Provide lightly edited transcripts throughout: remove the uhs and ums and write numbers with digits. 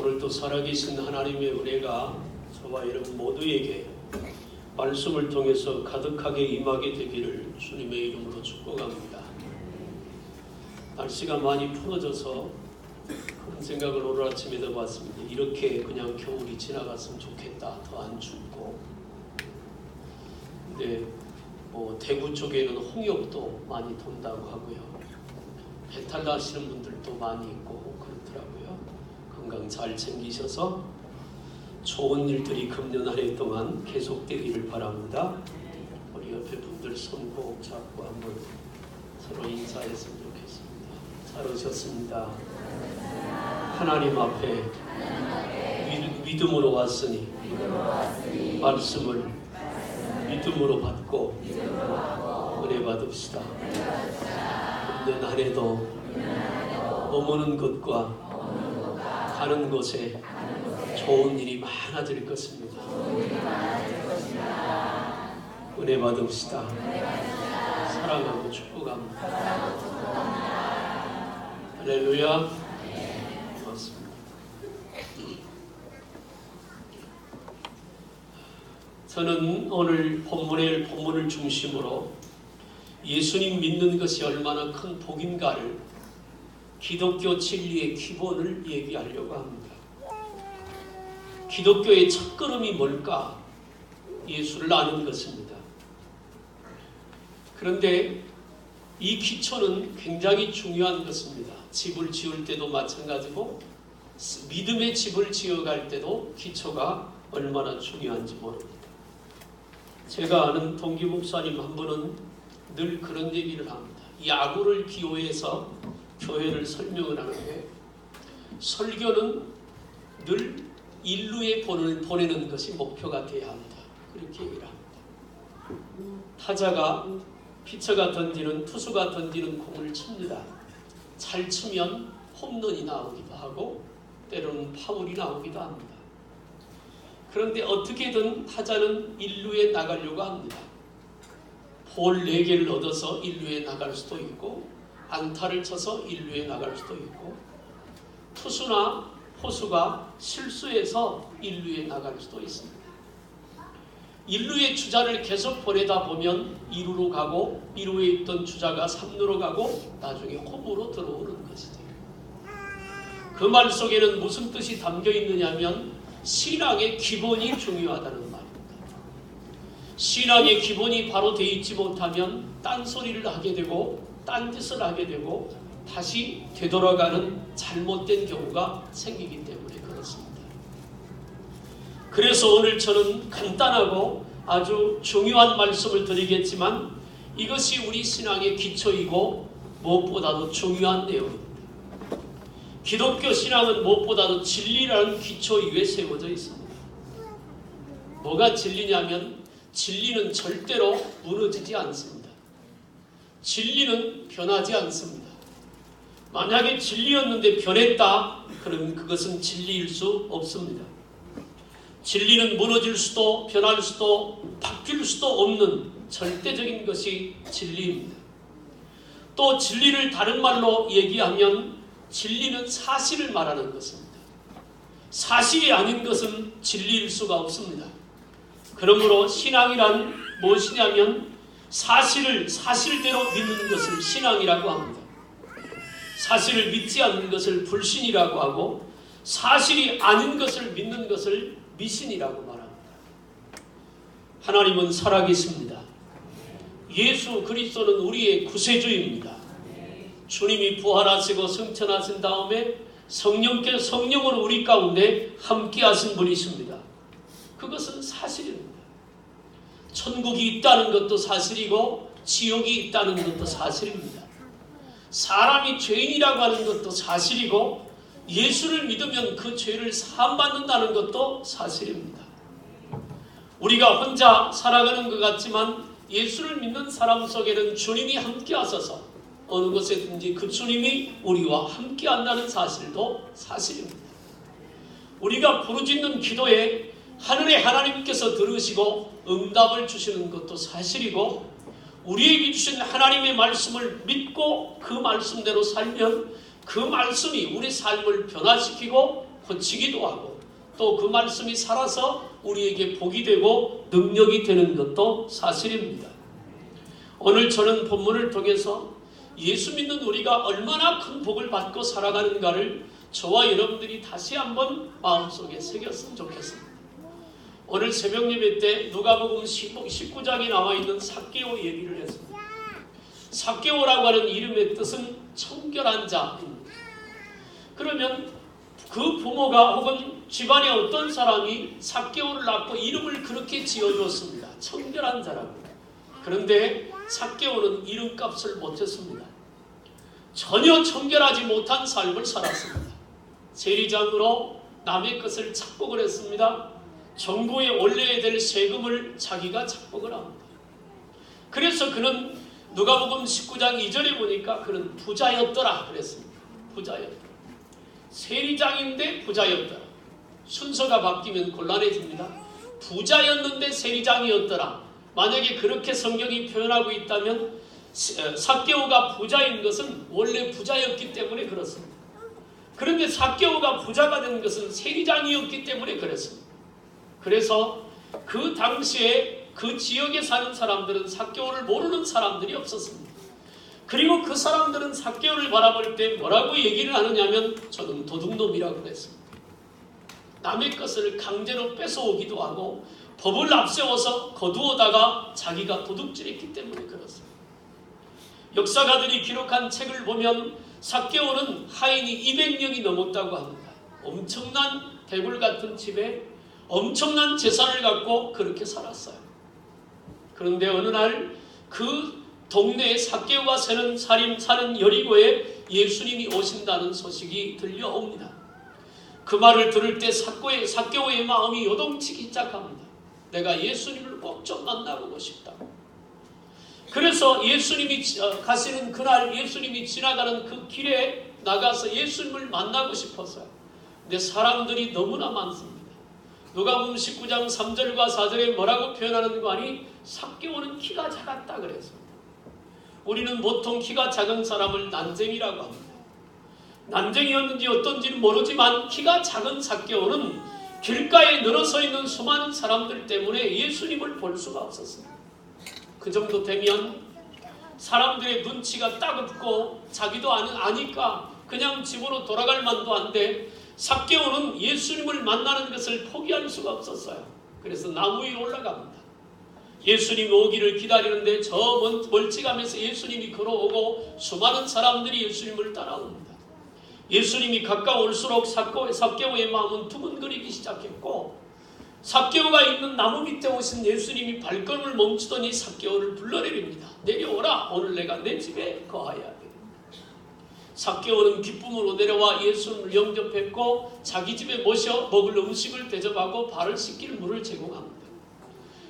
오늘도 살아계신 하나님의 은혜가 저와 여러분 모두에게 말씀을 통해서 가득하게 임하게 되기를 주님의 이름으로 축복합니다. 날씨가 많이 풀어져서 그런 생각을 오늘 아침에 해봤습니다. 이렇게 그냥 겨울이 지나갔으면 좋겠다. 더 안 춥고. 근데 대구 쪽에는 홍역도 많이 돈다고 하고요. 배탈 나시는 분들도 많이 있고 그렇더라고요. 건강 잘 챙기셔서 좋은 일들이 금년 한 해 동안 계속되기를 바랍니다. 우리 옆에 분들 손 꼭 잡고 한번 서로 인사했으면 좋겠습니다. 잘 오셨습니다. 하나님 앞에 믿음으로 왔으니 말씀을 믿음으로 받고 은혜 받읍시다. 금년 한 해도 머무는 것과 가는 곳에 좋은 일이 많아질 것입니다. 은혜 받읍시다. 사랑하고 축복합니다. 할렐루야. 고맙습니다. 저는 오늘 본문을 중심으로 예수님 믿는 것이 얼마나 큰 복인가를, 기독교 진리의 기본을 얘기하려고 합니다. 기독교의 첫걸음이 뭘까? 예수를 아는 것입니다. 그런데 이 기초는 굉장히 중요한 것입니다. 집을 지을 때도 마찬가지고 믿음의 집을 지어갈 때도 기초가 얼마나 중요한지 모릅니다. 제가 아는 동기 목사님 한 분은 늘 그런 얘기를 합니다. 야구를 기호해서 교회를 설명을 하는데 설교는 늘 인루에 보내는 것이 목표가 되어야 한다. 그렇게 얘기를 합니다. 타자가 피처가 던지는, 투수가 던지는 공을 칩니다. 잘 치면 홈런이 나오기도 하고 때로는 파울이 나오기도 합니다. 그런데 어떻게든 타자는 인루에 나가려고 합니다. 볼 4개를 얻어서 인루에 나갈 수도 있고 안타를 쳐서 인루에 나갈 수도 있고 투수나 포수가 실수해서 인루에 나갈 수도 있습니다. 인루에 주자를 계속 보내다 보면 2루로 가고 2루에 있던 주자가 3루로 가고 나중에 홈으로 들어오는 것이죠. 그 말 속에는 무슨 뜻이 담겨 있느냐면 신앙의 기본이 중요하다는 말입니다. 신앙의 기본이 바로 되어 있지 못하면 딴소리를 하게 되고 딴짓을 하게 되고 다시 되돌아가는 잘못된 경우가 생기기 때문에 그렇습니다. 그래서 오늘 저는 간단하고 아주 중요한 말씀을 드리겠지만 이것이 우리 신앙의 기초이고 무엇보다도 중요한 내용입니다. 기독교 신앙은 무엇보다도 진리라는 기초 위에 세워져 있습니다. 뭐가 진리냐면 진리는 절대로 무너지지 않습니다. 진리는 변하지 않습니다. 만약에 진리였는데 변했다, 그러면 그것은 진리일 수 없습니다. 진리는 무너질 수도 변할 수도 바뀔 수도 없는 절대적인 것이 진리입니다. 또 진리를 다른 말로 얘기하면 진리는 사실을 말하는 것입니다. 사실이 아닌 것은 진리일 수가 없습니다. 그러므로 신앙이란 무엇이냐면 사실을 사실대로 믿는 것을 신앙이라고 합니다. 사실을 믿지 않는 것을 불신이라고 하고 사실이 아닌 것을 믿는 것을 미신이라고 말합니다. 하나님은 살아계십니다. 예수 그리스도는 우리의 구세주입니다. 주님이 부활하시고 승천하신 다음에 성령으로 우리 가운데 함께 하신 분이십니다. 그것은 사실입니다. 천국이 있다는 것도 사실이고 지옥이 있다는 것도 사실입니다. 사람이 죄인이라고 하는 것도 사실이고 예수를 믿으면 그 죄를 사함받는다는 것도 사실입니다. 우리가 혼자 살아가는 것 같지만 예수를 믿는 사람 속에는 주님이 함께 하셔서 어느 곳에든지 그 주님이 우리와 함께 한다는 사실도 사실입니다. 우리가 부르짖는 기도에 하늘의 하나님께서 들으시고 응답을 주시는 것도 사실이고 우리에게 주신 하나님의 말씀을 믿고 그 말씀대로 살면 그 말씀이 우리 삶을 변화시키고 고치기도 하고 또 그 말씀이 살아서 우리에게 복이 되고 능력이 되는 것도 사실입니다. 오늘 저는 본문을 통해서 예수 믿는 우리가 얼마나 큰 복을 받고 살아가는가를 저와 여러분들이 다시 한번 마음속에 새겼으면 좋겠습니다. 오늘 새벽 예배 때 누가복음 19장에 나와 있는 삭개오 얘기를 했습니다. 삭개오라고 하는 이름의 뜻은 청결한 자입니다. 그러면 그 부모가 혹은 집안의 어떤 사람이 삭개오를 낳고 이름을 그렇게 지어주었습니다. 청결한 자라고. 그런데 삭개오는 이름값을 못했습니다. 전혀 청결하지 못한 삶을 살았습니다. 세리장으로 남의 것을 착복을 했습니다. 정부에 올려야 될 세금을 자기가 착복을 합니다. 그래서 그는 누가복음 19장 2절에 보니까 그는 부자였더라 그랬습니다. 부자였더라. 세리장인데 부자였더라. 순서가 바뀌면 곤란해집니다. 부자였는데 세리장이었더라. 만약에 그렇게 성경이 표현하고 있다면 삭개오가 부자인 것은 원래 부자였기 때문에 그렇습니다. 그런데 삭개오가 부자가 된 것은 세리장이었기 때문에 그랬습니다. 그래서 그 당시에 그 지역에 사는 사람들은 삭개오를 모르는 사람들이 없었습니다. 그리고 그 사람들은 삭개오를 바라볼 때 뭐라고 얘기를 하느냐면 저는 도둑놈이라고 그랬습니다. 남의 것을 강제로 뺏어오기도 하고 법을 앞세워서 거두어다가 자기가 도둑질했기 때문에 그렇습니다. 역사가들이 기록한 책을 보면 삭개오는 하인이 200명이 넘었다고 합니다. 엄청난 대굴 같은 집에 엄청난 재산을 갖고 그렇게 살았어요. 그런데 어느 날 그 동네에 삭개오가 사는 여리고에 예수님이 오신다는 소식이 들려옵니다. 그 말을 들을 때 삭개오의 마음이 요동치기 시작합니다. 내가 예수님을 꼭 좀 만나보고 싶다. 그래서 예수님이 가시는 그날 예수님이 지나가는 그 길에 나가서 예수님을 만나고 싶어서요. 근데 사람들이 너무나 많습니다. 누가복음 19장 3절과 4절에 뭐라고 표현하는 거 아니? 삭개오는 키가 작았다 그랬습니다. 우리는 보통 키가 작은 사람을 난쟁이라고 합니다. 난쟁이였는지 어떤지는 모르지만 키가 작은 삭개오는 길가에 늘어서 있는 수많은 사람들 때문에 예수님을 볼 수가 없었습니다. 그 정도 되면 사람들의 눈치가 따갑고 자기도 아니까 그냥 집으로 돌아갈 만도 한데 삭개오는 예수님을 만나는 것을 포기할 수가 없었어요. 그래서 나무 위에 올라갑니다. 예수님 오기를 기다리는데 저 멀찌감에서 예수님이 걸어오고 수많은 사람들이 예수님을 따라옵니다. 예수님이 가까울수록 삭개오의 마음은 두근거리기 시작했고 삭개오가 있는 나무 밑에 오신 예수님이 발걸음을 멈추더니 삭개오를 불러내립니다. 내려오라. 오늘 내가 내 집에 거하여야 돼. 삭개오는 기쁨으로 내려와 예수님을 영접했고 자기 집에 모셔 먹을 음식을 대접하고 발을 씻길 물을 제공합니다.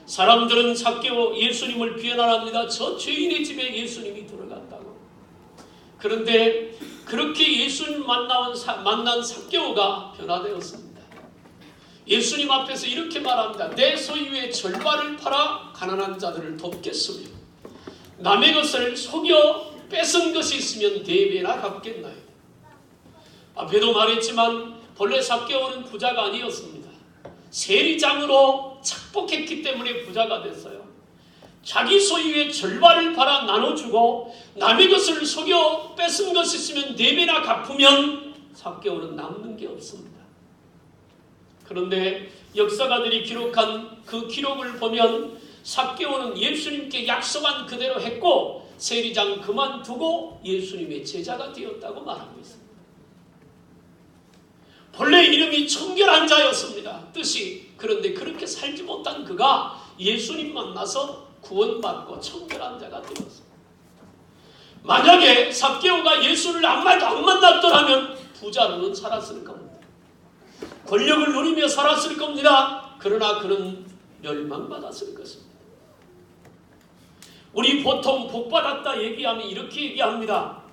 사람들은 삭개오 예수님을 비난합니다. 저 죄인의 집에 예수님이 들어간다고. 그런데 그렇게 예수님 만난 삭개오가 변화되었습니다. 예수님 앞에서 이렇게 말합니다. 내 소유의 절반을 팔아 가난한 자들을 돕겠으며 남의 것을 속여 뺏은 것이 있으면 4배나 갚겠나요? 앞에도 말했지만 본래 삭개오는 부자가 아니었습니다. 세리장으로 착복했기 때문에 부자가 됐어요. 자기 소유의 절반을 팔아 나눠주고 남의 것을 속여 뺏은 것이 있으면 4배나 갚으면 삭개오는 남는 게 없습니다. 그런데 역사가들이 기록한 그 기록을 보면 삭개오는 예수님께 약속한 그대로 했고 세리장 그만두고 예수님의 제자가 되었다고 말하고 있습니다. 본래 이름이 청결한 자였습니다. 뜻이. 그런데 그렇게 살지 못한 그가 예수님 만나서 구원받고 청결한 자가 되었습니다. 만약에 삭개오가 예수를 안 만났더라면 부자로는 살았을 겁니다. 권력을 누리며 살았을 겁니다. 그러나 그는 멸망받았을 것입니다. 우리 보통 복받았다 얘기하면 이렇게 얘기합니다.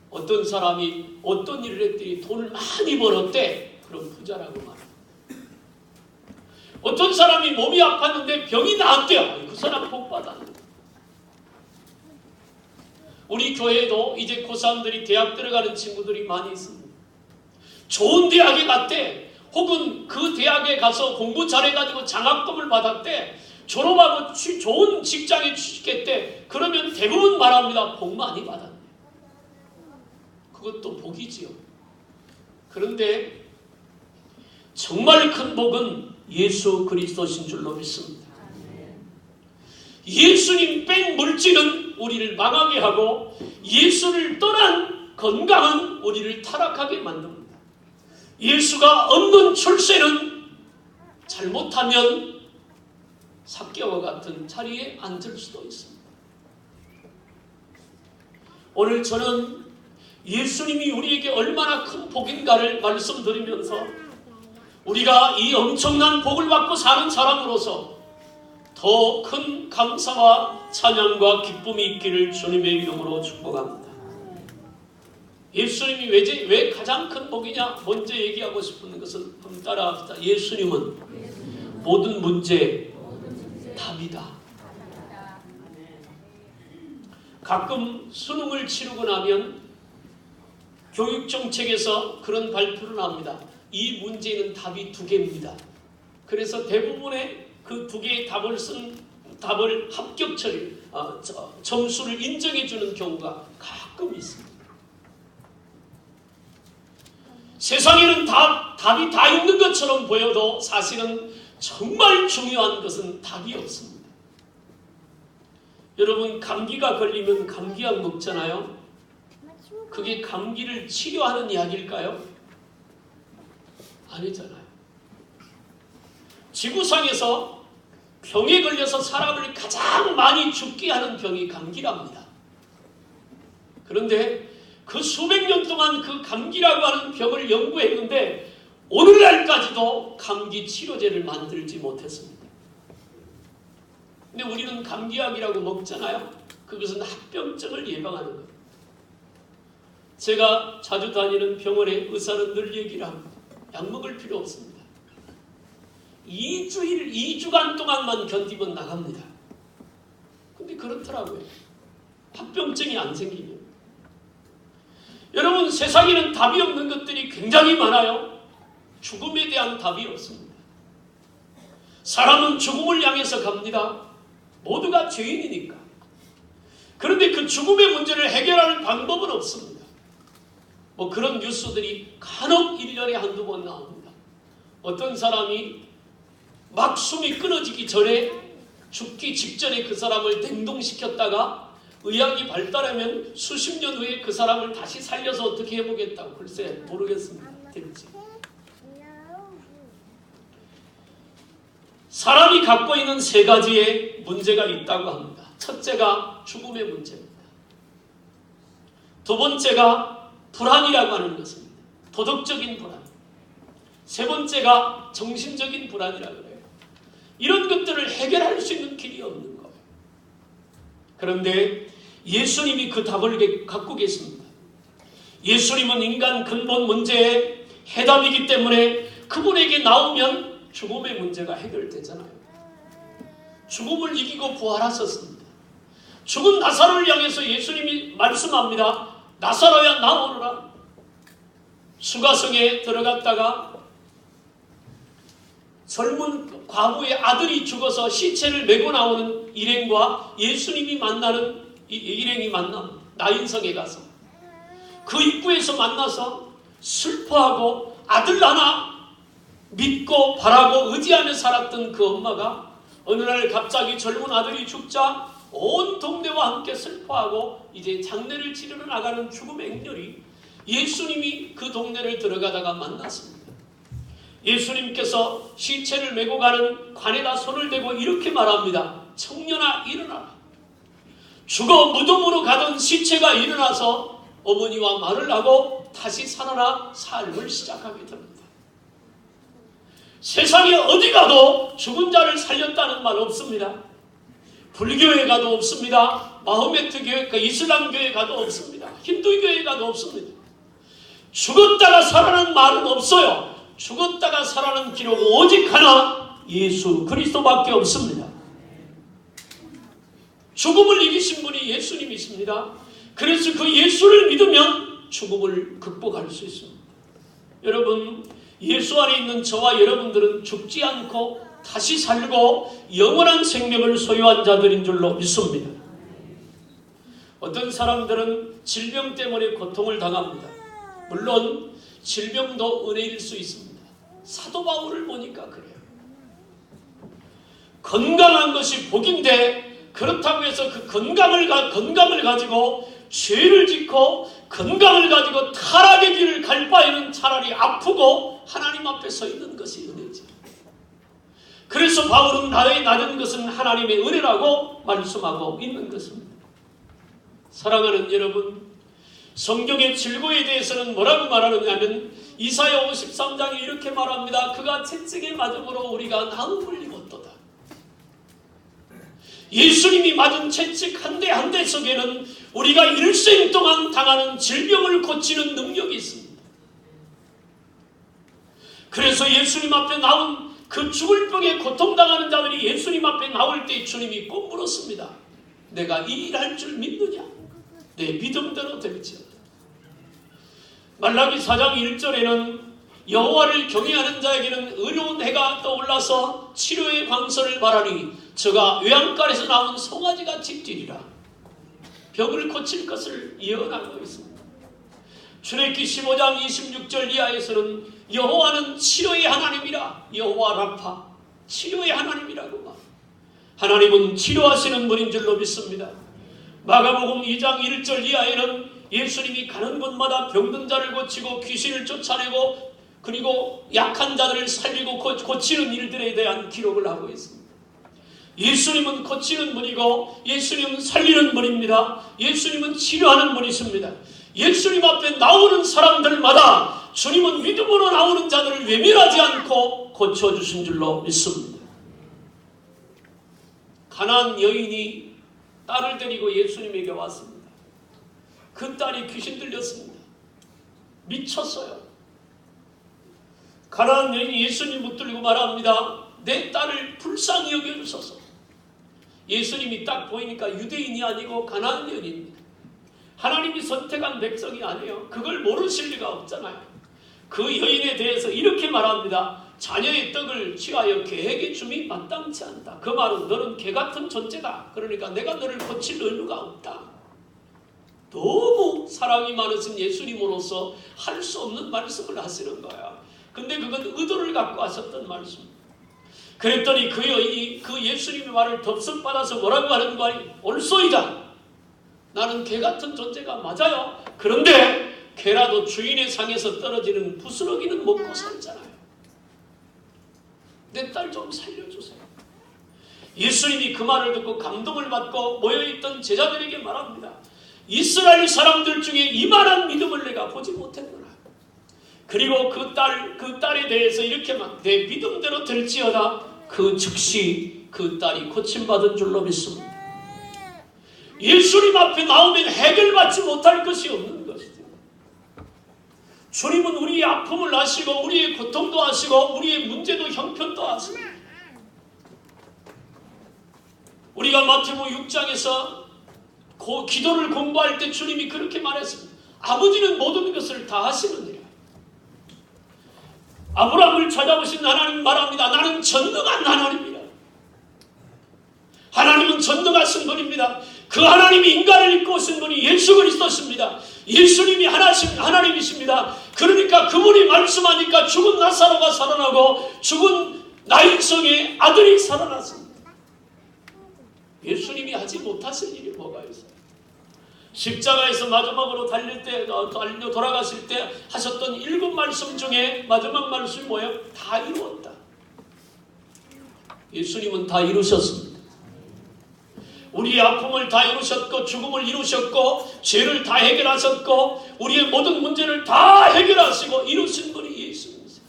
어떤 사람이 어떤 일을 했더니 돈을 많이 벌었대. 그럼 부자라고 말합니다. 어떤 사람이 몸이 아팠는데 병이 나았대요. 그 사람 복받았는데. 우리 교회에도 이제 고3들이 대학 들어가는 친구들이 많이 있습니다. 좋은 대학에 갔대. 혹은 그 대학에 가서 공부 잘해가지고 장학금을 받았대, 졸업하고 좋은 직장에 취직했대. 그러면 대부분 말합니다. 복 많이 받았네. 그것도 복이지요. 그런데 정말 큰 복은 예수 그리스도신 줄로 믿습니다. 예수님 뺀 물질은 우리를 망하게 하고 예수를 떠난 건강은 우리를 타락하게 만듭니다. 예수가 없는 출세는 잘못하면 삭개와 같은 자리에 앉을 수도 있습니다. 오늘 저는 예수님이 우리에게 얼마나 큰 복인가를 말씀드리면서 우리가 이 엄청난 복을 받고 사는 사람으로서 더 큰 감사와 찬양과 기쁨이 있기를 주님의 이름으로 축복합니다. 예수님이 왜 가장 큰 복이냐? 먼저 얘기하고 싶은 것은 한번 따라합시다. 예수님은 모든 문제의 답이다. 가끔 수능을 치르고 나면 교육정책에서 그런 발표를 합니다. 이 문제는 답이 2개입니다. 그래서 대부분의 그 2개의 답을 합격 처리, 점수를 인정해 주는 경우가 가끔 있습니다. 세상에는 답이 다 있는 것처럼 보여도 사실은 정말 중요한 것은 답이 없습니다. 여러분, 감기가 걸리면 감기약 먹잖아요. 그게 감기를 치료하는 약일까요? 아니잖아요. 지구상에서 병에 걸려서 사람을 가장 많이 죽게 하는 병이 감기랍니다. 그런데 그 수백 년 동안 그 감기라고 하는 병을 연구했는데 오늘날까지도 감기 치료제를 만들지 못했습니다. 근데 우리는 감기약이라고 먹잖아요. 그것은 합병증을 예방하는 거예요. 제가 자주 다니는 병원의 의사는 늘 얘기를 합니다. 약 먹을 필요 없습니다. 2주간 동안만 견디면 나갑니다. 근데 그렇더라고요. 합병증이 안 생기면. 여러분, 세상에는 답이 없는 것들이 굉장히 많아요. 죽음에 대한 답이 없습니다. 사람은 죽음을 향해서 갑니다. 모두가 죄인이니까. 그런데 그 죽음의 문제를 해결할 방법은 없습니다. 뭐 그런 뉴스들이 간혹 1년에 한두 번 나옵니다. 어떤 사람이 막 숨이 끊어지기 전에, 죽기 직전에 그 사람을 냉동시켰다가 의학이 발달하면 수십 년 후에 그 사람을 다시 살려서 어떻게 해보겠다고. 글쎄 모르겠습니다. 될지. 사람이 갖고 있는 3가지의 문제가 있다고 합니다. 첫째가 죽음의 문제입니다. 2번째가 불안이라고 하는 것입니다. 도덕적인 불안. 3번째가 정신적인 불안이라고 해요. 이런 것들을 해결할 수 있는 길이 없는 거예요. 그런데 예수님이 그 답을 갖고 계십니다. 예수님은 인간 근본 문제의 해답이기 때문에 그분에게 나오면 죽음의 문제가 해결되잖아요. 죽음을 이기고 부활하셨습니다. 죽은 나사로를 향해서 예수님이 말씀합니다. 나사로야 나오너라. 수가성에 들어갔다가 젊은 과부의 아들이 죽어서 시체를 메고 나오는 일행과 예수님이 만나는 일행이 만나 나인성에 가서 그 입구에서 만나서 슬퍼하고 아들 하나 믿고 바라고 의지하며 살았던 그 엄마가 어느 날 갑자기 젊은 아들이 죽자 온 동네와 함께 슬퍼하고 이제 장례를 치르러 나가는 죽음의 행렬이 예수님이 그 동네를 들어가다가 만났습니다. 예수님께서 시체를 메고 가는 관에다 손을 대고 이렇게 말합니다. 청년아 일어나라. 죽어 무덤으로 가던 시체가 일어나서 어머니와 말을 하고 다시 살아나 삶을 시작하게 됩니다. 세상에 어디 가도 죽은 자를 살렸다는 말 없습니다. 불교에 가도 없습니다. 마호메트 교회, 이슬람 교회 가도 없습니다. 힌두 교회 가도 없습니다. 죽었다가 살아난 말은 없어요. 죽었다가 살아난 기록 오직 하나, 예수 그리스도밖에 없습니다. 죽음을 이기신 분이 예수님이십니다. 그래서 그 예수를 믿으면 죽음을 극복할 수 있습니다. 여러분, 예수 안에 있는 저와 여러분들은 죽지 않고 다시 살고 영원한 생명을 소유한 자들인 줄로 믿습니다. 어떤 사람들은 질병 때문에 고통을 당합니다. 물론 질병도 은혜일 수 있습니다. 사도 바울을 보니까 그래요. 건강한 것이 복인데 그렇다고 해서 그 건강을 가지고 죄를 짓고 건강을 가지고 타락의 길을 갈 바에는 차라리 아프고 하나님 앞에 서 있는 것이 은혜지. 그래서 바울은 나의 낮은 것은 하나님의 은혜라고 말씀하고 있는 것입니다. 사랑하는 여러분, 성경의 질고에 대해서는 뭐라고 말하느냐면 이사야 53장에 이렇게 말합니다. 그가 채찍에 맞음으로 우리가 나음을 입었도다. 예수님이 맞은 채찍 한 대 한 대 속에는 우리가 일생 동안 당하는 질병을 고치는 능력이 있습니다. 그래서 예수님 앞에 나온 그 죽을 병에 고통당하는 자들이 예수님 앞에 나올 때 주님이 꼭 물었습니다. 내가 이 일할 줄 믿느냐? 내 믿음대로 될지어다. 말라기 4장 1절에는 여호와를 경외하는 자에게는 의로운 해가 떠올라서 치료의 광선을 발하니 저가 외양간에서 나온 송아지같이 뛰리라. 병을 고칠 것을 예언하고 있습니다. 출애굽기 15장 26절 이하에서는 여호와는 치료의 하나님이라. 여호와 라파, 치료의 하나님이라고 말. 하나님은 치료하시는 분인 줄로 믿습니다. 마가복음 2장 1절 이하에는 예수님이 가는 곳마다 병든 자를 고치고 귀신을 쫓아내고 그리고 약한 자들을 살리고 고치는 일들에 대한 기록을 하고 있습니다. 예수님은 고치는 분이고 예수님은 살리는 분입니다. 예수님은 치료하는 분이십니다. 예수님 앞에 나오는 사람들마다 주님은 믿음으로 나오는 자들을 외면하지 않고 고쳐주신 줄로 믿습니다. 가나안 여인이 딸을 데리고 예수님에게 왔습니다. 그 딸이 귀신 들렸습니다. 미쳤어요. 가나안 여인이 예수님 붙들고 말합니다. 내 딸을 불쌍히 여겨주소서. 예수님이 딱 보이니까 유대인이 아니고 가나안 여인입니다. 하나님이 선택한 백성이 아니에요. 그걸 모르실 리가 없잖아요. 그 여인에 대해서 이렇게 말합니다. 자녀의 떡을 취하여 개에게 줌이 마땅치 않다. 그 말은 너는 개 같은 존재다. 그러니까 내가 너를 고칠 의무가 없다. 너무 사랑이 많으신 예수님으로서 할 수 없는 말씀을 하시는 거야. 근데 그건 의도를 갖고 하셨던 말씀. 그랬더니 그 여인이 그 예수님의 말을 덥석 받아서 뭐라고 하는 거야? 옳소이다. 나는 개 같은 존재가 맞아요. 그런데 개라도 주인의 상에서 떨어지는 부스러기는 먹고 살잖아요. 내 딸 좀 살려주세요. 예수님이 그 말을 듣고 감동을 받고 모여있던 제자들에게 말합니다. 이스라엘 사람들 중에 이만한 믿음을 내가 보지 못했구나. 그리고 그 딸에 대해서 이렇게 막 내 믿음대로 될지어다. 그 즉시 그 딸이 고침받은 줄로 믿습니다. 예수님 앞에 나오면 해결받지 못할 것이 없는 것이죠. 주님은 우리의 아픔을 아시고 우리의 고통도 아시고 우리의 문제도 형편도 아십니다. 우리가 마태복음 6장에서 기도를 공부할 때 주님이 그렇게 말했습니다. 아버지는 모든 것을 다 하시느니라. 아브라함을 찾아오신 하나님 말합니다. 나는 전능한 하나님이라. 하나님은 전능하신 분입니다. 그 하나님이 인간을 입고 오신 분이 예수 그리스도십니다. 예수님이 하나님이십니다. 그러니까 그분이 말씀하니까 죽은 나사로가 살아나고 죽은 나인성의 아들이 살아났습니다. 예수님이 하지 못하실 일이 뭐가 있어요? 십자가에서 마지막으로 돌아가실 때 하셨던 7 말씀 중에 마지막 말씀이 뭐예요? 다 이루었다. 예수님은 다 이루셨습니다. 우리의 아픔을 다 이루셨고 죽음을 이루셨고 죄를 다 해결하셨고 우리의 모든 문제를 다 해결하시고 이루신 분이 예수님이세요.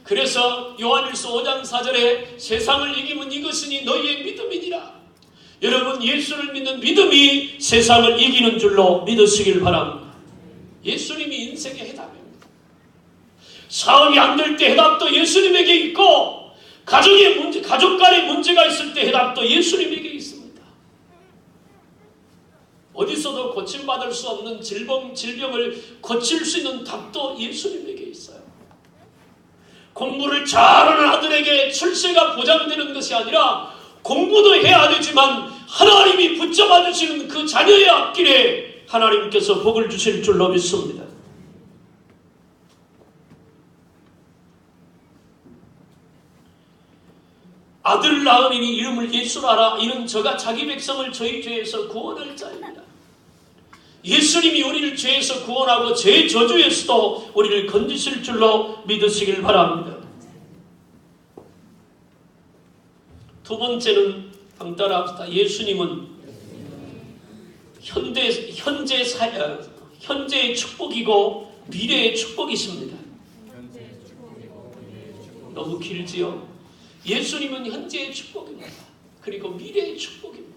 그래서 요한일서 5장 4절에 세상을 이기면 이것이니 너희의 믿음이니라. 여러분 예수를 믿는 믿음이 세상을 이기는 줄로 믿으시길 바랍니다. 예수님이 인생의 해답입니다. 사업이 안 될 때 해답도 예수님에게 있고 가족 간의 문제가 있을 때 해답도 예수님에게 있습니다. 어디서도 고침받을 수 없는 질병을 고칠 수 있는 답도 예수님에게 있어요. 공부를 잘하는 아들에게 출세가 보장되는 것이 아니라 공부도 해야 되지만 하나님이 붙잡아 주시는 그 자녀의 앞길에 하나님께서 복을 주실 줄로 믿습니다. 아들을 낳으니 이름을 예수라라. 이는 저가 자기 백성을 저희 죄에서 구원할 자입니다. 예수님이 우리를 죄에서 구원하고 죄 저주에서도 우리를 건지실 줄로 믿으시길 바랍니다. 두 번째는 따라합시다. 예수님은 현재의 축복이고 미래의 축복이십니다. 너무 길지요? 예수님은 현재의 축복입니다. 그리고 미래의 축복입니다.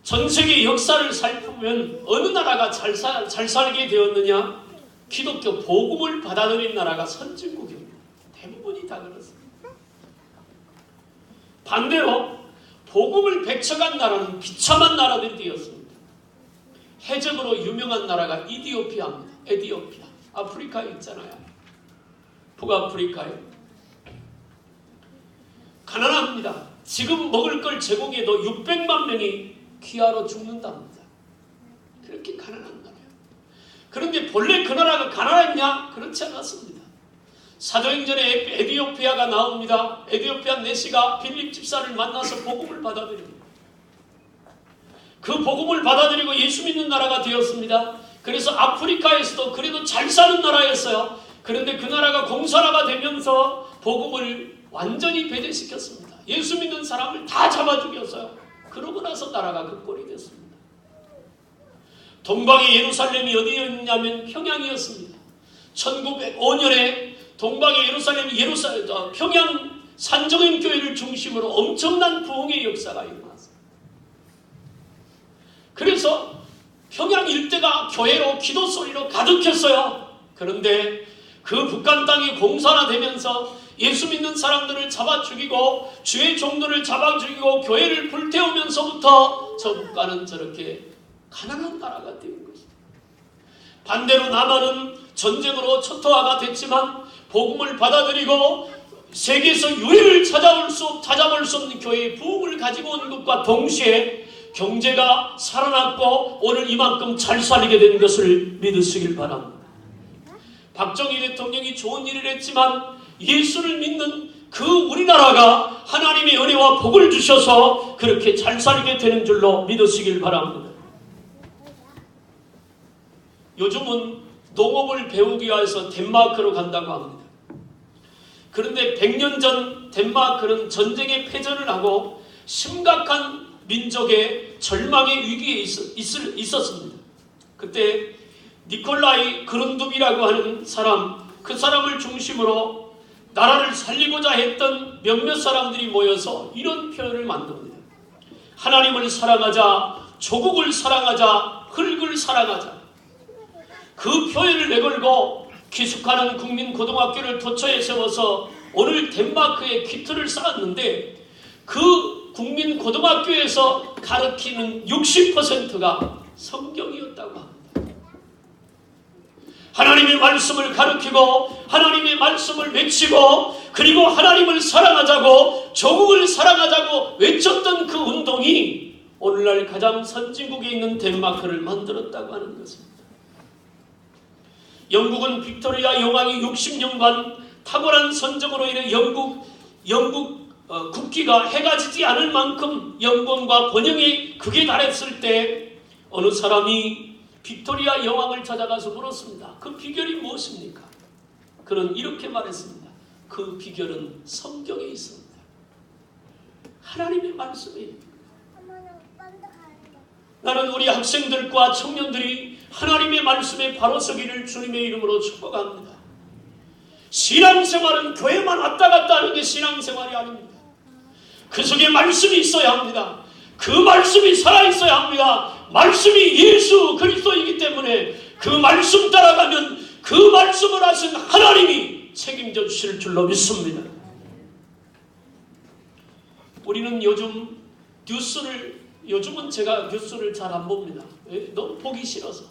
전 세계 역사를 살펴보면 어느 나라가 잘 살게 되었느냐? 기독교 복음을 받아들인 나라가 선진국입니다. 대부분이 다 그렇습니다. 반대로 복음을 배척한 나라는 비참한 나라들이 되었습니다. 해적으로 유명한 나라가 이디오피아입니다. 에디오피아. 아프리카에 있잖아요. 북아프리카에. 가난합니다. 지금 먹을 걸 제공해도 600만 명이 귀하로 죽는답니다. 그렇게 가난한 나라예요. 그런데 본래 그 나라가 가난했냐? 그렇지 않았습니다. 사도행전에 에디오피아가 나옵니다. 에디오피아 내시가 빌립 집사를 만나서 복음을 받아들입니다. 그 복음을 받아들이고 예수 믿는 나라가 되었습니다. 그래서 아프리카에서도 그래도 잘 사는 나라였어요. 그런데 그 나라가 공산화가 되면서 복음을 완전히 배제시켰습니다. 예수 믿는 사람을 다 잡아 죽였어요. 그러고 나서 나라가 그 꼴이 됐습니다. 동방의 예루살렘이 어디였냐면 평양이었습니다. 1905년에 동방의 예루살렘이 평양 산정인 교회를 중심으로 엄청난 부흥의 역사가 일어났어요. 그래서 평양 일대가 교회로 기도 소리로 가득했어요. 그런데 그 북한 땅이 공산화되면서 예수 믿는 사람들을 잡아 죽이고 주의 종들을 잡아 죽이고 교회를 불태우면서부터 저 국가는 저렇게 가난한 나라가 된 것입니다. 반대로 남한은 전쟁으로 초토화가 됐지만 복음을 받아들이고 세계에서 유일을 찾아볼 수 없는 교회의 부흥을 가지고 온 것과 동시에 경제가 살아났고 오늘 이만큼 잘 살게 된 것을 믿으시길 바랍니다. 박정희 대통령이 좋은 일을 했지만 예수를 믿는 그 우리나라가 하나님의 은혜와 복을 주셔서 그렇게 잘 살게 되는 줄로 믿으시길 바랍니다. 요즘은 농업을 배우기 위해서 덴마크로 간다고 합니다. 그런데 100년 전 덴마크는 전쟁에 패전을 하고 심각한 민족의 절망의 위기에 있었습니다. 그때 니콜라이 그룬둡이라고 하는 사람, 그 사람을 중심으로 나라를 살리고자 했던 몇몇 사람들이 모여서 이런 표현을 만듭니다. 하나님을 사랑하자, 조국을 사랑하자, 흙을 사랑하자. 그 표현을 내걸고 기숙하는 국민고등학교를 도처에 세워서 오늘 덴마크에 기틀을 쌓았는데 그 국민고등학교에서 가르치는 60%가 성경이었다고 합니다. 하나님의 말씀을 가르치고 하나님의 말씀을 외치고 그리고 하나님을 사랑하자고 조국을 사랑하자고 외쳤던 그 운동이 오늘날 가장 선진국에 있는 덴마크를 만들었다고 하는 것입니다. 영국은 빅토리아 여왕이 60년간 탁월한 선정으로 인해 영국 국기가 해가 지지 않을 만큼 영광과 번영의 극에 달했을 때 어느 사람이 빅토리아 여왕을 찾아가서 물었습니다. 그 비결이 무엇입니까? 그는 이렇게 말했습니다. 그 비결은 성경에 있습니다. 하나님의 말씀입니다. 나는 우리 학생들과 청년들이 하나님의 말씀에 바로 서기를 주님의 이름으로 축복합니다. 신앙생활은 교회만 왔다 갔다 하는 게 신앙생활이 아닙니다. 그 속에 말씀이 있어야 합니다. 그 말씀이 살아있어야 합니다. 말씀이 예수 그리스도이기 때문에 그 말씀 따라가면 그 말씀을 하신 하나님이 책임져 주실 줄로 믿습니다. 우리는 요즘은 제가 뉴스를 잘 안 봅니다. 너무 보기 싫어서.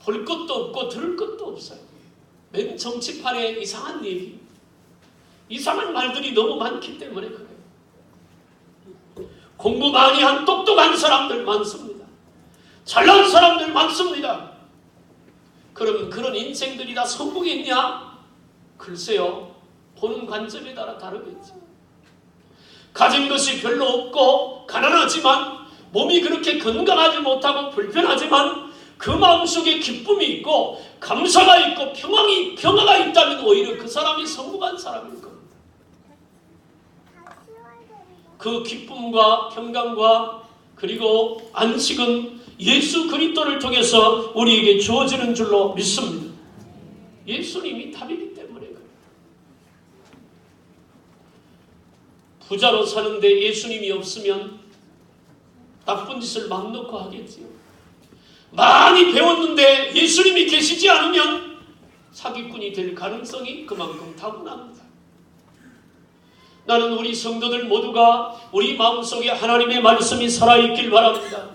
볼 것도 없고 들을 것도 없어요. 맨 정치판에 이상한 얘기, 이상한 말들이 너무 많기 때문에 그래요. 공부 많이 한 똑똑한 사람들 많습니다. 잘난 사람들 많습니다. 그럼 그런 인생들이 다 성공했냐? 글쎄요. 보는 관점에 따라 다르겠죠. 가진 것이 별로 없고 가난하지만 몸이 그렇게 건강하지 못하고 불편하지만 그 마음속에 기쁨이 있고 감사가 있고 평화가 있다면 오히려 그 사람이 성공한 사람일 겁니다. 그 기쁨과 평강과 그리고 안식은 예수 그리스도를 통해서 우리에게 주어지는 줄로 믿습니다. 예수님이 답이기 때문에 그래요. 부자로 사는데 예수님이 없으면 나쁜 짓을 맘 놓고 하겠지요. 많이 배웠는데 예수님이 계시지 않으면 사기꾼이 될 가능성이 그만큼 타고납니다. 나는 우리 성도들 모두가 우리 마음속에 하나님의 말씀이 살아있길 바랍니다.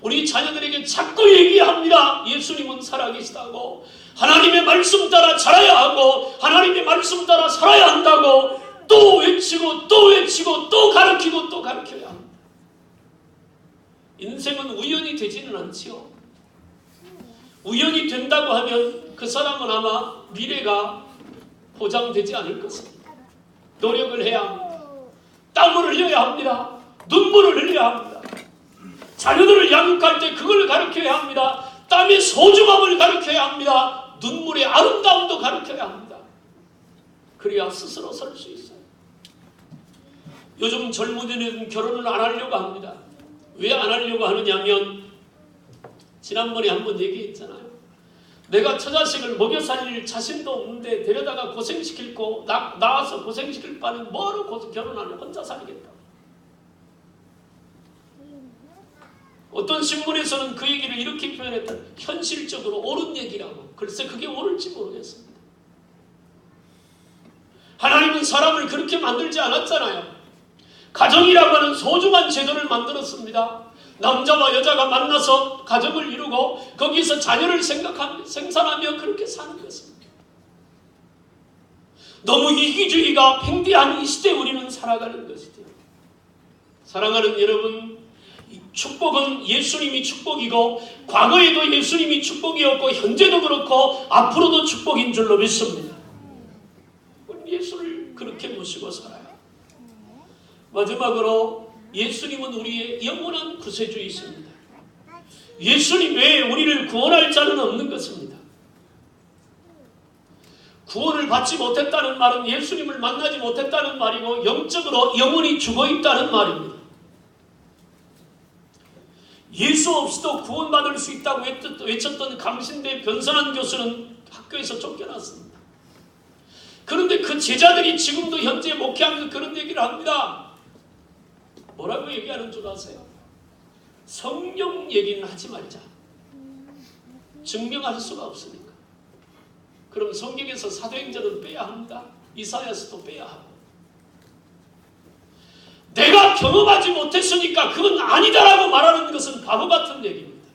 우리 자녀들에게 자꾸 얘기합니다. 예수님은 살아계시다고. 하나님의 말씀 따라 자라야 하고 하나님의 말씀 따라 살아야 한다고 또 외치고 또 외치고 또 가르치고 또 가르쳐야 합니다. 인생은 우연이 되지는 않지요. 우연이 된다고 하면 그 사람은 아마 미래가 보장되지 않을 것입니다. 노력을 해야 합니다. 땀을 흘려야 합니다. 눈물을 흘려야 합니다. 자녀들을 양육할 때 그걸 가르쳐야 합니다. 땀의 소중함을 가르쳐야 합니다. 눈물의 아름다움도 가르쳐야 합니다. 그래야 스스로 설 수 있어요. 요즘 젊은이들은 결혼을 안 하려고 합니다. 왜 안 하려고 하느냐면 지난번에 한번 얘기했잖아요. 내가 처자식을 먹여 살릴 자신도 없는데 데려다가 고생시킬 거 나와서 고생시킬 바는 뭐로 결혼하는 혼자 살겠다. 어떤 신문에서는 그 얘기를 이렇게 표현했다. 현실적으로 옳은 얘기라고. 글쎄 그게 옳을지 모르겠습니다. 하나님은 사람을 그렇게 만들지 않았잖아요. 가정이라고 하는 소중한 제도를 만들었습니다. 남자와 여자가 만나서 가정을 이루고 거기서 자녀를 생산하며 그렇게 사는 것입니다. 너무 이기주의가 팽배한 이 시대에 우리는 살아가는 것이죠. 사랑하는 여러분, 축복은 예수님이 축복이고 과거에도 예수님이 축복이었고 현재도 그렇고 앞으로도 축복인 줄로 믿습니다. 우리 예수를 그렇게 모시고 살아요. 마지막으로 예수님은 우리의 영원한 구세주이십니다. 예수님 외에 우리를 구원할 자는 없는 것입니다. 구원을 받지 못했다는 말은 예수님을 만나지 못했다는 말이고 영적으로 영원히 죽어있다는 말입니다. 예수 없이도 구원받을 수 있다고 외쳤던 강신대 변선한 교수는 학교에서 쫓겨났습니다. 그런데 그 제자들이 지금도 현재 목회하면서 그런 얘기를 합니다. 뭐라고 얘기하는 줄 아세요? 성령 얘기는 하지 말자. 증명할 수가 없으니까. 그럼 성경에서 사도행전은 빼야 합니다. 이사야서도 빼야 하고. 내가 경험하지 못했으니까 그건 아니다라고 말하는 것은 바보 같은 얘기입니다.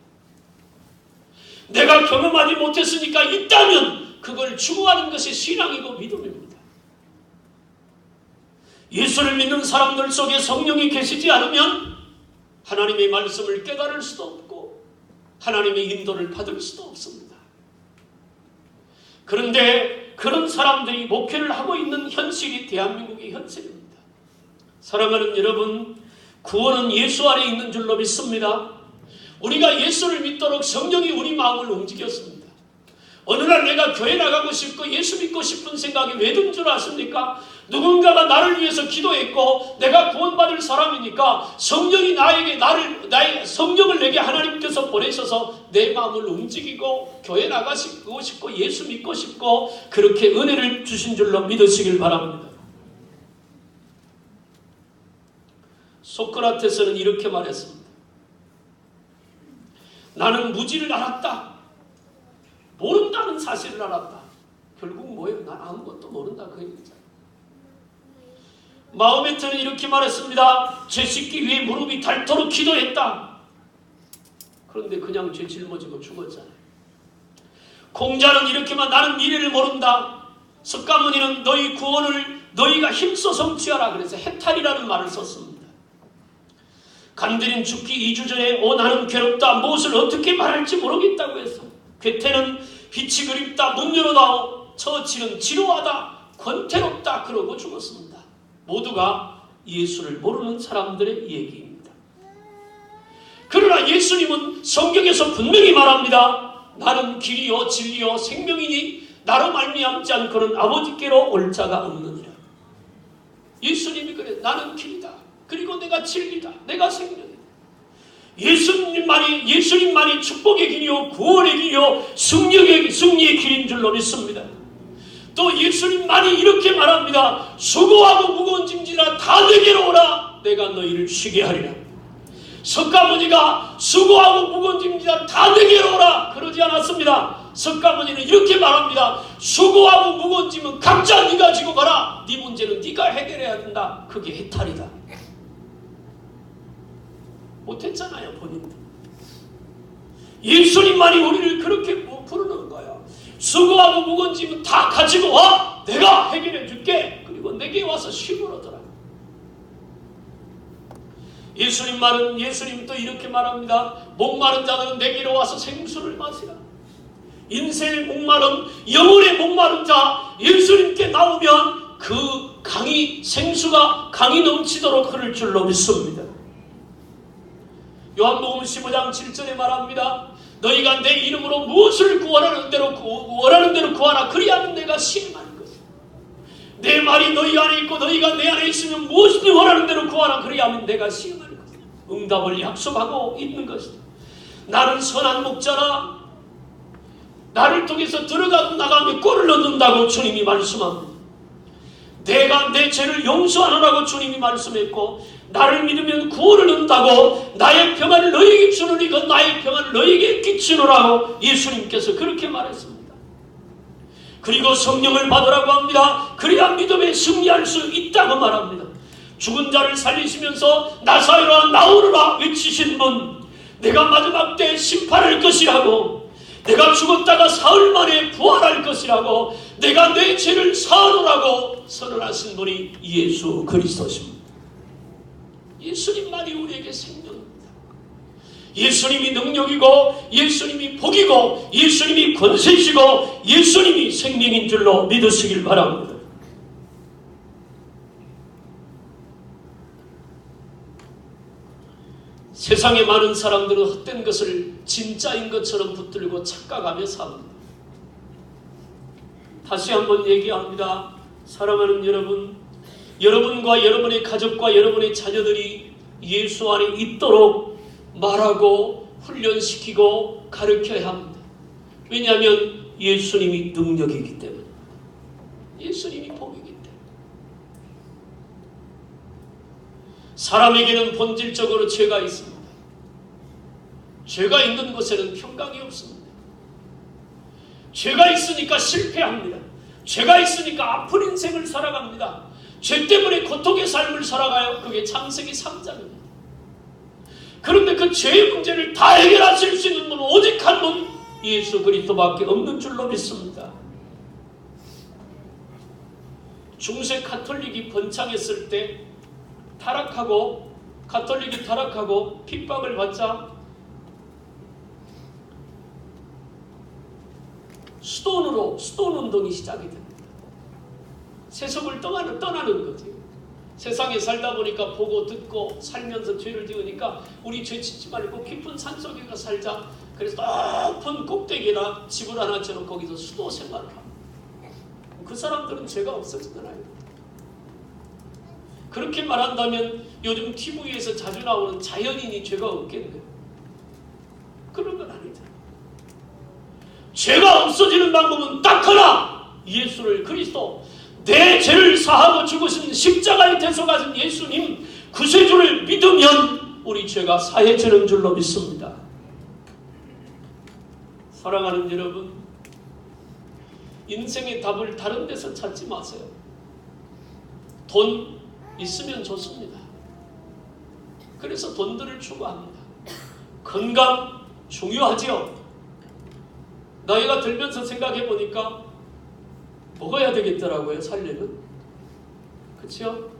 내가 경험하지 못했으니까 있다면 그걸 추구하는 것이 신앙이고 믿음입니다. 예수를 믿는 사람들 속에 성령이 계시지 않으면 하나님의 말씀을 깨달을 수도 없고 하나님의 인도를 받을 수도 없습니다. 그런데 그런 사람들이 목회를 하고 있는 현실이 대한민국의 현실입니다. 사랑하는 여러분, 구원은 예수 안에 있는 줄로 믿습니다. 우리가 예수를 믿도록 성령이 우리 마음을 움직였습니다. 어느 날 내가 교회 나가고 싶고 예수 믿고 싶은 생각이 왜 든 줄 아십니까? 누군가가 나를 위해서 기도했고 내가 구원받을 사람이니까 성령이 나의 성령을 내게 하나님께서 보내셔서 내 마음을 움직이고 교회 나가고 싶고 예수 믿고 싶고 그렇게 은혜를 주신 줄로 믿으시길 바랍니다. 소크라테스는 이렇게 말했습니다. 나는 무지를 알았다. 모른다는 사실을 알았다. 결국 뭐예요? 난 아무것도 모른다 그 얘기잖아요. 마호메트는 이렇게 말했습니다. 죄 씻기 위해 무릎이 닳도록 기도했다. 그런데 그냥 죄 짊어지고 죽었잖아요. 공자는 이렇게만 나는 미래를 모른다. 석가모니는 너희 구원을 너희가 힘써 성취하라. 그래서 해탈이라는 말을 썼습니다. 간들인 죽기 2주 전에 나는 괴롭다. 무엇을 어떻게 말할지 모르겠다고 해서 괴테는 빛이 그립다. 문 열어다오. 처치는 지루하다. 권태롭다. 그러고 죽었습니다. 모두가 예수를 모르는 사람들의 얘기입니다. 그러나 예수님은 성경에서 분명히 말합니다. 나는 길이요 진리요 생명이니 나로 말미암지 않고는 아버지께로 올 자가 없느니라. 예수님이 그래. 나는 길이다. 그리고 내가 진리다. 내가 생명이다. 예수님만이 축복의 길이요 구원의 길이요 승리의 길인 줄로 믿습니다. 또 예수님만이 이렇게 말합니다. 수고하고 무거운 짐지라 다 내게로 오라. 내가 너희를 쉬게 하리라. 석가모니가 수고하고 무거운 짐지라 다 내게로 오라 그러지 않았습니다. 석가모니는 이렇게 말합니다. 수고하고 무거운 짐은 각자 네가 지고 가라. 네 문제는 네가 해결해야 된다. 그게 해탈이다. 못했잖아요, 본인도. 예수님만이 우리를 그렇게 부르는 거야. 수고하고 무거운 짐은 다 가지고 와. 내가 해결해 줄게. 그리고 내게 와서 쉬고 오더라. 예수님 또 이렇게 말합니다. 목마른 자들은 내게로 와서 생수를 마시라. 인생의 목마름, 영혼의 목마른 자, 예수님께 나오면 그 생수가 강이 넘치도록 흐를 줄로 믿습니다. 요한복음 15장 7절에 말합니다. 너희가 내 이름으로 무엇을 원하는 대로 구하라. 그리하면 내가 시행하는 것이다. 내 말이 너희 안에 있고 너희가 내 안에 있으면 무엇이든 원하는 대로 구하라. 그리하면 내가 시행하는 것이다. 응답을 약속하고 있는 것이다. 나는 선한 목자라. 나를 통해서 들어가고 나가며 꼴을 얻는다고 주님이 말씀합니다. 내가 내 죄를 용서하노라고 주님이 말씀했고 나를 믿으면 구원을 얻는다고 나의 평안을 너희에게 주노니 그 나의 평안을 너희에게 끼치노라고 예수님께서 그렇게 말했습니다. 그리고 성령을 받으라고 합니다. 그래야 믿음에 승리할 수 있다고 말합니다. 죽은 자를 살리시면서 나사로라 나오너라 외치신 분, 내가 마지막 때 심판할 것이라고, 내가 죽었다가 사흘 만에 부활할 것이라고, 내가 내 죄를 사하노라고 선언하신 분이 예수 그리스도십니다. 예수님만이 우리에게 생명입니다. 예수님이 능력이고 예수님이 복이고 예수님이 권세시고 예수님이 생명인 줄로 믿으시길 바랍니다. 세상에 많은 사람들은 헛된 것을 진짜인 것처럼 붙들고 착각하며 삽니다. 다시 한번 얘기합니다. 사랑하는 여러분, 여러분과 여러분의 가족과 여러분의 자녀들이 예수 안에 있도록 말하고 훈련시키고 가르쳐야 합니다. 왜냐하면 예수님이 능력이기 때문에, 예수님이 복이기 때문에. 사람에게는 본질적으로 죄가 있습니다. 죄가 있는 곳에는 평강이 없습니다. 죄가 있으니까 실패합니다. 죄가 있으니까 아픈 인생을 살아갑니다. 죄 때문에 고통의 삶을 살아가요. 그게 창세기 3장입니다. 그런데 그 죄의 문제를 다 해결하실 수 있는 분은 오직 한 분, 예수 그리스도밖에 없는 줄로 믿습니다. 중세 가톨릭이 번창했을 때 가톨릭이 타락하고 핍박을 받자 수돈 운동이 시작이 됩니다. 세속을 떠나는 거지. 세상에 살다 보니까 보고 듣고 살면서 죄를 지으니까 우리 죄 짓지 말고 깊은 산속에 가 살자. 그래서 높은 꼭대기나 집을 하나 지어놓고 거기서 수도 생활을 합니다. 그 사람들은 죄가 없어지잖아요. 그렇게 말한다면 요즘 TV에서 자주 나오는 자연인이 죄가 없겠네요. 그런 건 아니잖아요. 죄가 없어지는 방법은 딱 하나, 예수를 그리스도, 내 죄를 사하고 죽으신 십자가에 대속하신 예수님 구세주를 믿으면 우리 죄가 사해지는 줄로 믿습니다. 사랑하는 여러분, 인생의 답을 다른 데서 찾지 마세요. 돈 있으면 좋습니다. 그래서 돈들을 추구합니다. 건강 중요하지요. 나이가 들면서 생각해 보니까 먹어야 되겠더라고요. 살려면. 그렇죠?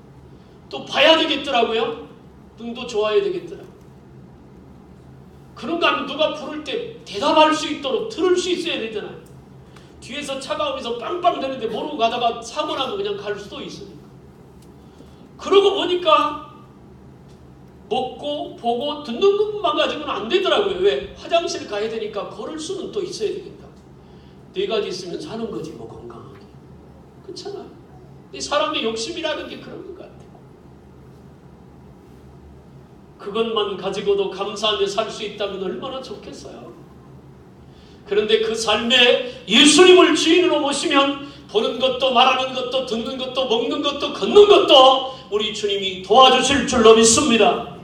또 봐야 되겠더라고요. 눈도 좋아야 되겠더라고요. 그런가 하면 누가 부를 때 대답할 수 있도록 들을 수 있어야 되잖아요. 뒤에서 차가 오면서 빵빵 되는데 모르고 가다가 사고 나면 그냥 갈 수도 있으니까. 그러고 보니까 먹고 보고 듣는 것만 가지고는 안 되더라고요. 왜? 화장실 가야 되니까 걸을 수는 또 있어야 되겠다. 네 가지 있으면 사는 거지 뭐 건강하게. 그렇잖아요. 이 사람의 욕심이라는 게 그런 것 같아요. 그것만 가지고도 감사하며 살 수 있다면 얼마나 좋겠어요. 그런데 그 삶에 예수님을 주인으로 모시면 보는 것도 말하는 것도 듣는 것도 먹는 것도 걷는 것도 우리 주님이 도와주실 줄로 믿습니다.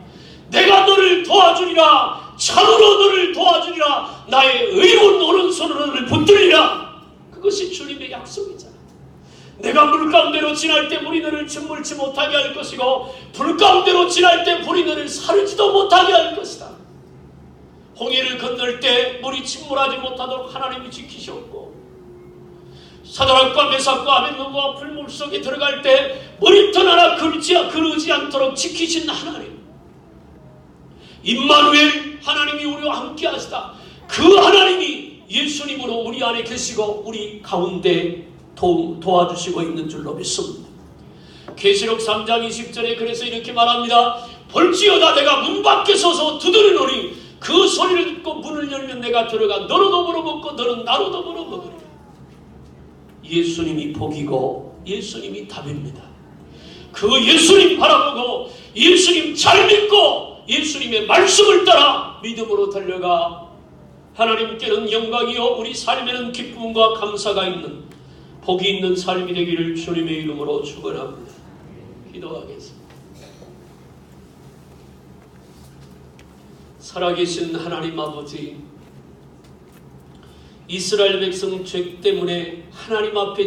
내가 너를 도와주리라. 참으로 너를 도와주리라. 나의 의로운 오른손으로 너를 붙들리라. 그것이 주님의 약속이잖아요. 내가 물 가운데로 지날 때 물이 너를 짓물지 못하게 할 것이고 불 가운데로 지날 때 불이 너를 사르지도 못하게 할 것이다. 홍해를 건널 때 물이 침몰하지 못하도록 하나님이 지키셨고 사드락과 메삭과 아벳노고가 불물 속에 들어갈 때 머리털 하나 그르지 않도록 지키신 하나님, 임마누엘 하나님이 우리와 함께 하시다. 그 하나님이 예수님으로 우리 안에 계시고 우리 가운데 도와주시고 있는 줄로 믿습니다. 계시록 3장 20절에 그래서 이렇게 말합니다. 볼지어다 내가 문 밖에 서서 두드리노니 그 소리를 듣고 문을 열면 내가 들어가 너로 더불어 먹고 너는 나로 더불어 먹으리라. 예수님이 복이고 예수님이 답입니다. 그 예수님 바라보고 예수님 잘 믿고 예수님의 말씀을 따라 믿음으로 달려가 하나님께는 영광이요 우리 삶에는 기쁨과 감사가 있는 복이 있는 삶이 되기를 주님의 이름으로 축원합니다. 기도하겠습니다. 살아계신 하나님 아버지, 이스라엘 백성 죄 때문에 하나님 앞에